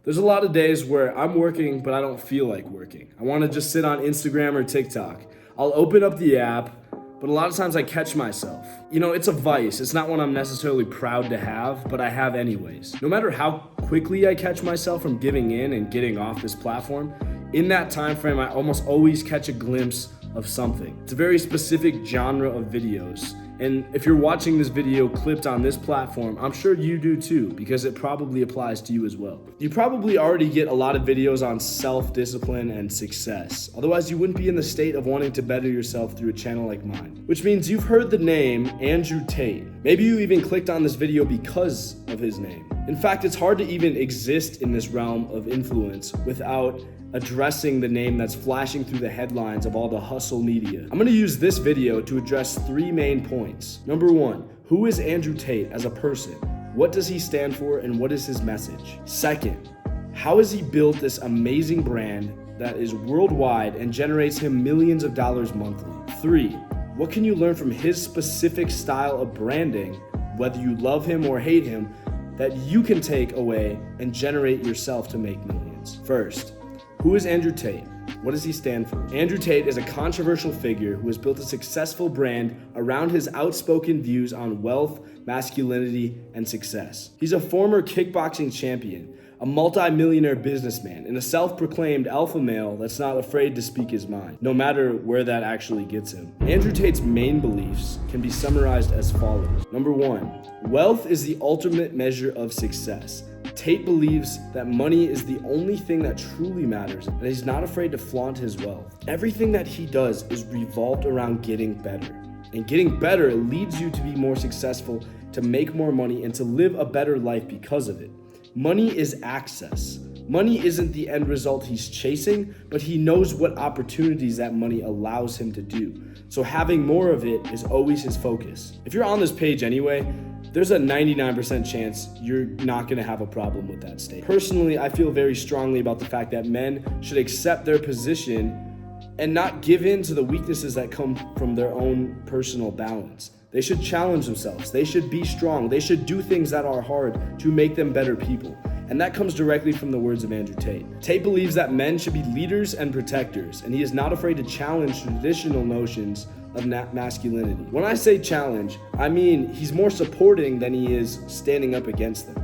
There's a lot of days where I'm working, but I don't feel like working. I want to just sit on Instagram or TikTok. I'll open up the app, but a lot of times I catch myself. It's a vice. It's not one I'm necessarily proud to have, but I have anyways. No matter how quickly I catch myself from giving in and getting off this platform, in that time frame, I almost always catch a glimpse of something. It's a very specific genre of videos. And if you're watching this video clipped on this platform, I'm sure you do too, because it probably applies to you as well. You probably already get a lot of videos on self-discipline and success. Otherwise, you wouldn't be in the state of wanting to better yourself through a channel like mine. Which means you've heard the name Andrew Tate. Maybe you even clicked on this video because of his name. In fact, it's hard to even exist in this realm of influence without addressing the name that's flashing through the headlines of all the hustle media. I'm gonna use this video to address 3 main points. Number 1, who is Andrew Tate as a person? What does he stand for and what is his message? Second, how has he built this amazing brand that is worldwide and generates him millions of dollars monthly? 3, what can you learn from his specific style of branding, whether you love him or hate him, that you can take away and generate yourself to make millions? First, who is Andrew Tate? What does he stand for? Andrew Tate is a controversial figure who has built a successful brand around his outspoken views on wealth, masculinity, and success. He's a former kickboxing champion, a multi-millionaire businessman, and a self-proclaimed alpha male that's not afraid to speak his mind, no matter where that actually gets him. Andrew Tate's main beliefs can be summarized as follows. Number 1, wealth is the ultimate measure of success. Tate believes that money is the only thing that truly matters, and he's not afraid to flaunt his wealth. Everything that he does is revolved around getting better. And getting better leads you to be more successful, to make more money, and to live a better life because of it. Money is access. Money isn't the end result he's chasing, but he knows what opportunities that money allows him to do. So having more of it is always his focus. If you're on this page anyway, there's a 99% chance you're not gonna have a problem with that state. Personally, I feel very strongly about the fact that men should accept their position and not give in to the weaknesses that come from their own personal balance. They should challenge themselves. They should be strong. They should do things that are hard to make them better people. And that comes directly from the words of Andrew Tate. Tate believes that men should be leaders and protectors, and he is not afraid to challenge traditional notions of masculinity. When I say challenge, I mean he's more supporting than he is standing up against them.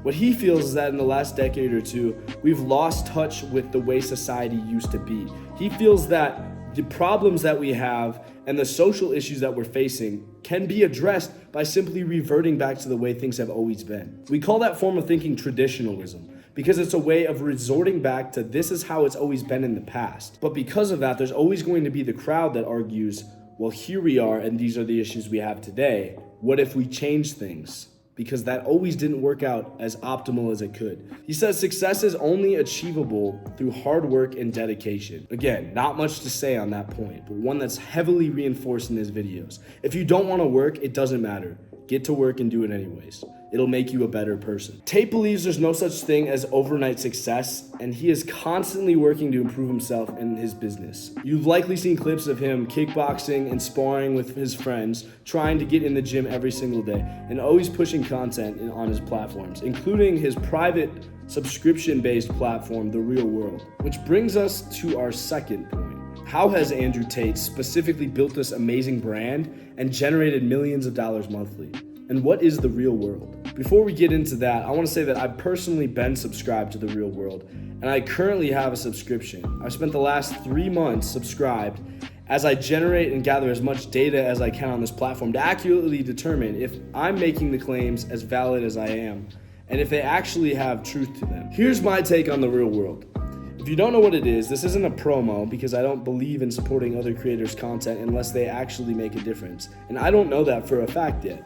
What he feels is that in the last decade or two, we've lost touch with the way society used to be. He feels that the problems that we have and the social issues that we're facing can be addressed by simply reverting back to the way things have always been. We call that form of thinking traditionalism, because it's a way of resorting back to this is how it's always been in the past. But because of that, there's always going to be the crowd that argues, well, here we are and these are the issues we have today. What if we change things? Because that always didn't work out as optimal as it could. He says success is only achievable through hard work and dedication. Again, not much to say on that point, but one that's heavily reinforced in his videos. If you don't want to work, it doesn't matter. Get to work and do it anyways. It'll make you a better person. Tate believes there's no such thing as overnight success, and he is constantly working to improve himself and his business. You've likely seen clips of him kickboxing and sparring with his friends, trying to get in the gym every single day, and always pushing content on his platforms, including his private subscription-based platform, The Real World. Which brings us to our second point. How has Andrew Tate specifically built this amazing brand and generated millions of dollars monthly? And what is The Real World? Before we get into that, I want to say that I've personally been subscribed to The Real World, and I currently have a subscription. I've spent the last 3 months subscribed as I generate and gather as much data as I can on this platform to accurately determine if I'm making the claims as valid as I am, and if they actually have truth to them. Here's my take on The Real World. If you don't know what it is, this isn't a promo because I don't believe in supporting other creators' content unless they actually make a difference. And I don't know that for a fact yet.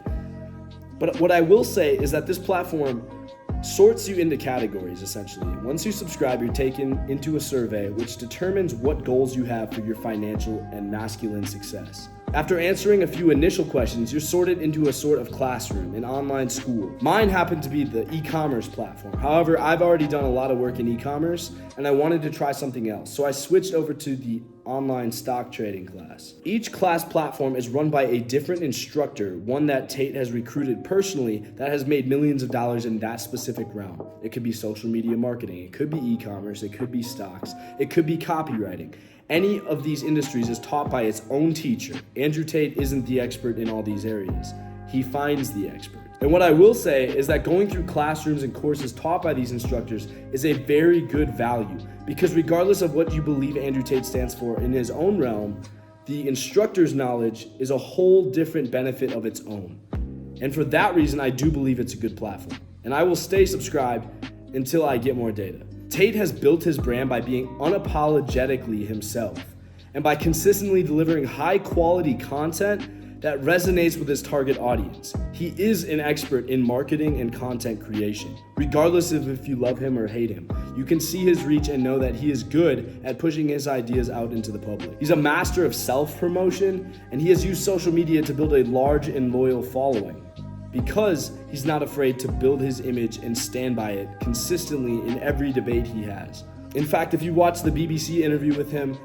But what I will say is that this platform sorts you into categories, essentially. Once you subscribe, you're taken into a survey which determines what goals you have for your financial and masculine success. After answering a few initial questions, you're sorted into a sort of classroom, an online school. Mine happened to be the e-commerce platform. However, I've already done a lot of work in e-commerce and I wanted to try something else. So I switched over to the online stock trading class. Each class platform is run by a different instructor, one that Tate has recruited personally that has made millions of dollars in that specific realm. It could be social media marketing, it could be e-commerce, it could be stocks, it could be copywriting. Any of these industries is taught by its own teacher. Andrew Tate isn't the expert in all these areas. He finds the expert. And what I will say is that going through classrooms and courses taught by these instructors is a very good value, because regardless of what you believe Andrew Tate stands for in his own realm, the instructor's knowledge is a whole different benefit of its own. And for that reason, I do believe it's a good platform. And I will stay subscribed until I get more data. Tate has built his brand by being unapologetically himself and by consistently delivering high quality content that resonates with his target audience. He is an expert in marketing and content creation. Regardless of if you love him or hate him, you can see his reach and know that he is good at pushing his ideas out into the public. He's a master of self-promotion, and he has used social media to build a large and loyal following, because he's not afraid to build his image and stand by it consistently in every debate he has. In fact, if you watch the BBC interview with him,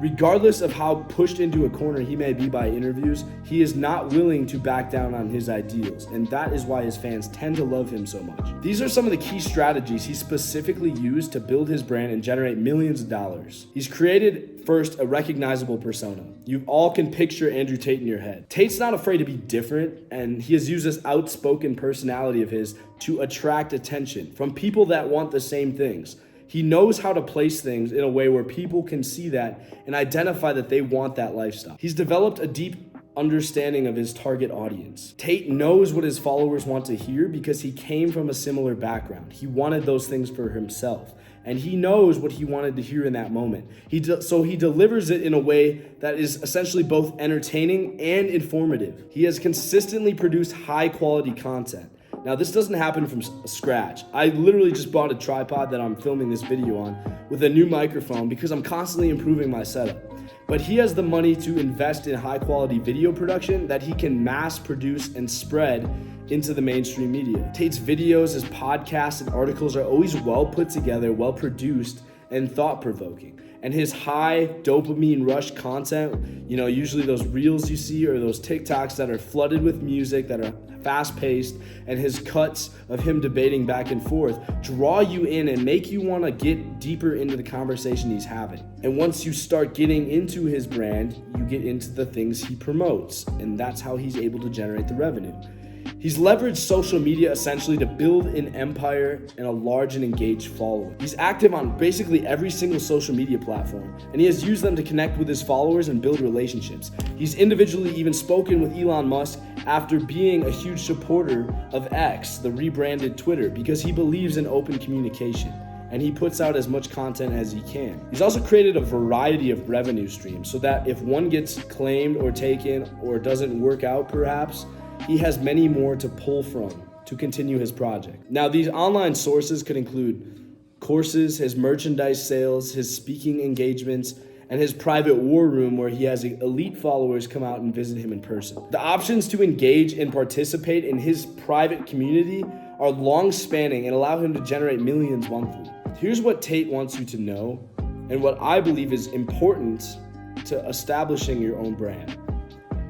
regardless of how pushed into a corner he may be by interviews, he is not willing to back down on his ideals, and that is why his fans tend to love him so much. These are some of the key strategies he specifically used to build his brand and generate millions of dollars. He's created, first, a recognizable persona. You all can picture Andrew Tate in your head. Tate's not afraid to be different, and he has used this outspoken personality of his to attract attention from people that want the same things. He knows how to place things in a way where people can see that and identify that they want that lifestyle. He's developed a deep understanding of his target audience. Tate knows what his followers want to hear because he came from a similar background. He wanted those things for himself, and he knows what he wanted to hear in that moment. So he delivers it in a way that is essentially both entertaining and informative. He has consistently produced high quality content. Now, this doesn't happen from scratch. I literally just bought a tripod that I'm filming this video on with a new microphone because I'm constantly improving my setup. But he has the money to invest in high quality video production that he can mass produce and spread into the mainstream media. Tate's videos, his podcasts, and articles are always well put together, well produced, and thought-provoking. And his high dopamine rush content, usually those reels you see or those TikToks that are flooded with music, that are fast-paced, and his cuts of him debating back and forth draw you in and make you want to get deeper into the conversation he's having. And once you start getting into his brand, you get into the things he promotes, and that's how he's able to generate the revenue. He's leveraged social media essentially to build an empire and a large and engaged following. He's active on basically every single social media platform, and he has used them to connect with his followers and build relationships. He's individually even spoken with Elon Musk after being a huge supporter of X, the rebranded Twitter, because he believes in open communication, and he puts out as much content as he can. He's also created a variety of revenue streams so that if one gets claimed or taken or doesn't work out perhaps, he has many more to pull from to continue his project. Now, these online sources could include courses, his merchandise sales, his speaking engagements, and his private war room where he has elite followers come out and visit him in person. The options to engage and participate in his private community are long-spanning and allow him to generate millions monthly. Here's what Tate wants you to know, and what I believe is important to establishing your own brand.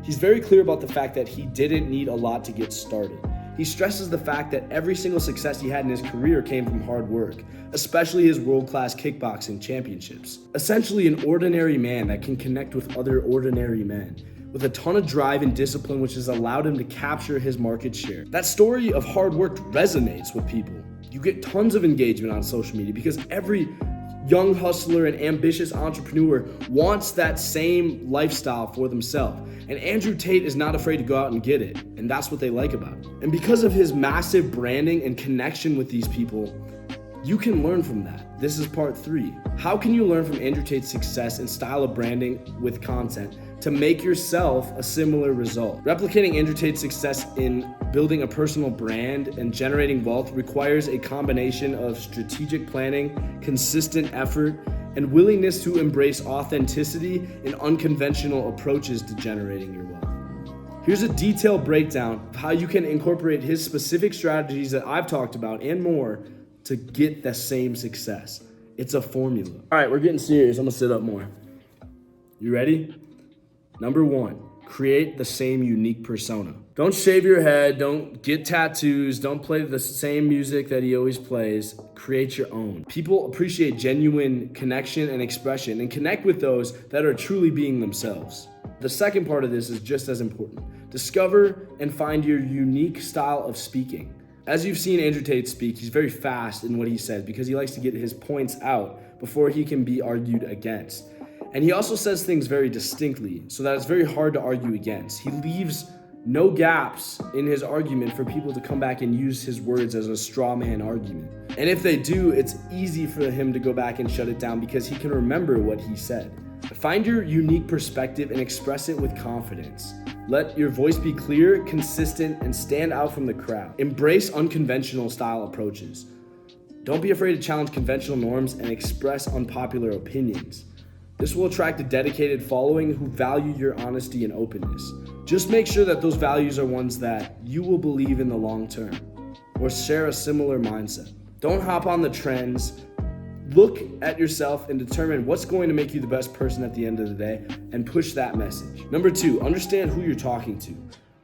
He's very clear about the fact that he didn't need a lot to get started. He stresses the fact that every single success he had in his career came from hard work, especially his world-class kickboxing championships. Essentially an ordinary man that can connect with other ordinary men, with a ton of drive and discipline which has allowed him to capture his market share. That story of hard work resonates with people. You get tons of engagement on social media because every young hustler and ambitious entrepreneur wants that same lifestyle for themselves. And Andrew Tate is not afraid to go out and get it. And that's what they like about it. And because of his massive branding and connection with these people, you can learn from that. This is part 3. How can you learn from Andrew Tate's success and style of branding with content to make yourself a similar result? Replicating Andrew Tate's success in building a personal brand and generating wealth requires a combination of strategic planning, consistent effort, and willingness to embrace authenticity and unconventional approaches to generating your wealth. Here's a detailed breakdown of how you can incorporate his specific strategies that I've talked about and more to get the same success. It's a formula. All right, we're getting serious. I'm gonna sit up more. You ready? Number 1, create the same unique persona. Don't shave your head, don't get tattoos, don't play the same music that he always plays. Create your own. People appreciate genuine connection and expression and connect with those that are truly being themselves. The second part of this is just as important. Discover and find your unique style of speaking. As you've seen Andrew Tate speak, he's very fast in what he says because he likes to get his points out before he can be argued against. And he also says things very distinctly so that it's very hard to argue against. He leaves no gaps in his argument for people to come back and use his words as a straw man argument. And if they do, it's easy for him to go back and shut it down because he can remember what he said. Find your unique perspective and express it with confidence. Let your voice be clear, consistent, and stand out from the crowd. Embrace unconventional style approaches. Don't be afraid to challenge conventional norms and express unpopular opinions. This will attract a dedicated following who value your honesty and openness. Just make sure that those values are ones that you will believe in the long term or share a similar mindset. Don't hop on the trends. Look at yourself and determine what's going to make you the best person at the end of the day and push that message. Number 2, understand who you're talking to.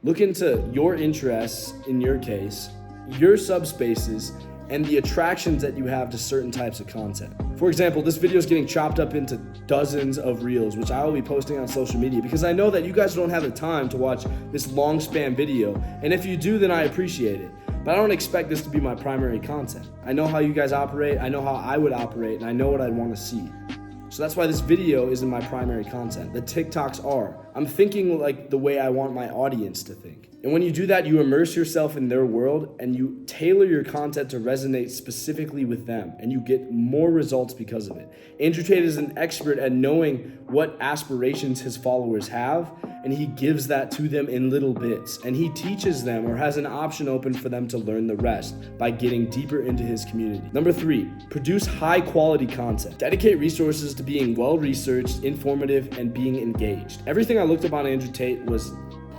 Look into your interests, in your case, your subspaces, and the attractions that you have to certain types of content. For example, this video is getting chopped up into dozens of reels, which I will be posting on social media because I know that you guys don't have the time to watch this long span video. And if you do, then I appreciate it. But I don't expect this to be my primary content. I know how you guys operate, I know how I would operate, and I know what I'd want to see. So that's why this video isn't my primary content. The TikToks are. I'm thinking like the way I want my audience to think. And when you do that, you immerse yourself in their world and you tailor your content to resonate specifically with them, and you get more results because of it. Andrew Tate is an expert at knowing what aspirations his followers have, and he gives that to them in little bits, and he teaches them or has an option open for them to learn the rest by getting deeper into his community. Number 3, produce high quality content. Dedicate resources to being well-researched, informative, and being engaged. Everything I looked up on Andrew Tate was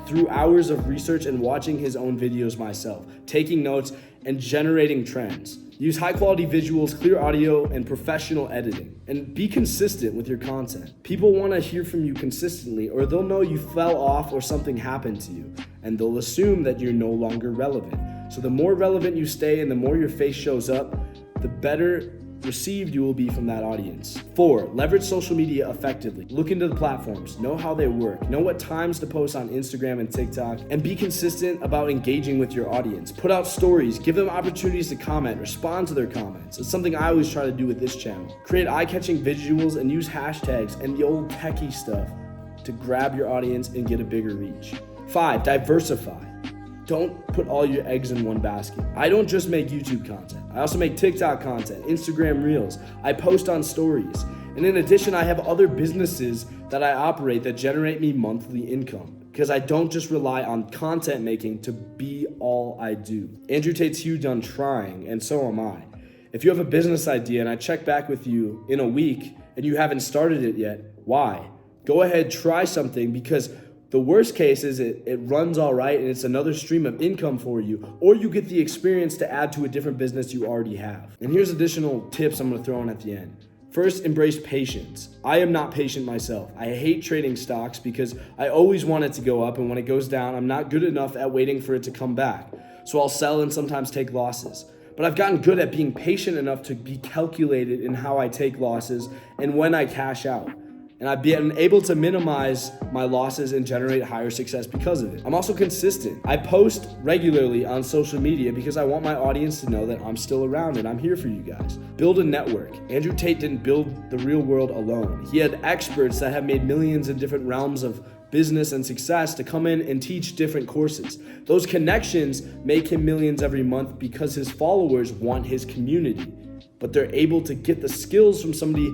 through hours of research and watching his own videos myself, taking notes and generating trends. Use high quality visuals, clear audio, and professional editing. And be consistent with your content. People want to hear from you consistently, or they'll know you fell off or something happened to you, and they'll assume that you're no longer relevant. So the more relevant you stay and the more your face shows up, the better received you will be from that audience. 4, leverage social media effectively. Look into the platforms, know how they work, know what times to post on Instagram and TikTok, and be consistent about engaging with your audience. Put out stories, give them opportunities to comment, respond to their comments. It's something I always try to do with this channel. Create eye-catching visuals and use hashtags and the old techie stuff to grab your audience and get a bigger reach. 5, diversify. Don't put all your eggs in one basket. I don't just make YouTube content. I also make TikTok content, Instagram Reels. I post on stories. And in addition, I have other businesses that I operate that generate me monthly income because I don't just rely on content making to be all I do. Andrew Tate's huge on trying, and so am I. If you have a business idea and I check back with you in a week and you haven't started it yet, why? Go ahead, try something, because the worst case is it runs all right and it's another stream of income for you, or you get the experience to add to a different business you already have. And here's additional tips I'm gonna throw in at the end. First, embrace patience. I am not patient myself. I hate trading stocks because I always want it to go up, and when it goes down, I'm not good enough at waiting for it to come back. So I'll sell and sometimes take losses. But I've gotten good at being patient enough to be calculated in how I take losses and when I cash out. And I've been able to minimize my losses and generate higher success because of it. I'm also consistent. I post regularly on social media because I want my audience to know that I'm still around and I'm here for you guys. Build a network. Andrew Tate didn't build the real world alone. He had experts that have made millions in different realms of business and success to come in and teach different courses. Those connections make him millions every month because his followers want his community, but they're able to get the skills from somebody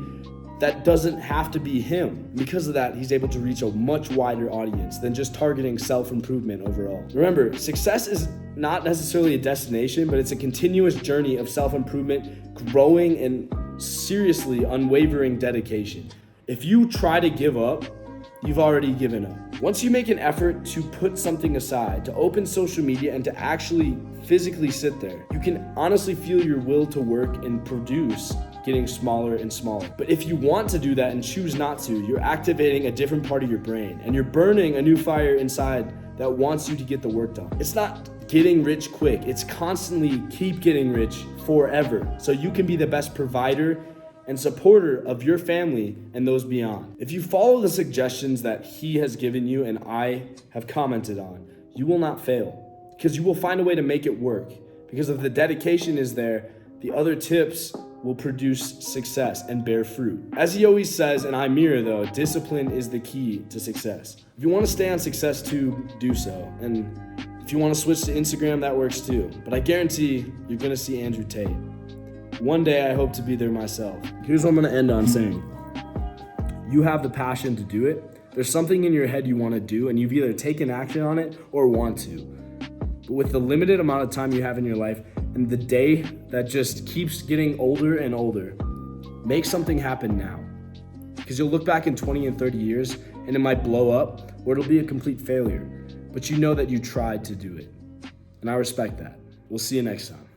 that doesn't have to be him. Because of that, he's able to reach a much wider audience than just targeting self-improvement overall. Remember, success is not necessarily a destination, but it's a continuous journey of self-improvement, growing and seriously unwavering dedication. If you try to give up, you've already given up. Once you make an effort to put something aside, to open social media and to actually physically sit there, you can honestly feel your will to work and produce getting smaller and smaller. But if you want to do that and choose not to, you're activating a different part of your brain and you're burning a new fire inside that wants you to get the work done. It's not getting rich quick. It's constantly keep getting rich forever so you can be the best provider and supporter of your family and those beyond. If you follow the suggestions that he has given you and I have commented on, you will not fail because you will find a way to make it work. Because if the dedication is there, the other tips will produce success and bear fruit. As he always says, and I mirror though, discipline is the key to success. If you want to stay on success too, do so. And if you want to switch to Instagram, that works too. But I guarantee you're gonna see Andrew Tate. One day I hope to be there myself. Here's what I'm gonna end on saying. You have the passion to do it. There's something in your head you wanna do and you've either taken action on it or want to. But with the limited amount of time you have in your life and the day that just keeps getting older and older, make something happen now. Because you'll look back in 20 and 30 years and it might blow up or it'll be a complete failure. But you know that you tried to do it. And I respect that. We'll see you next time.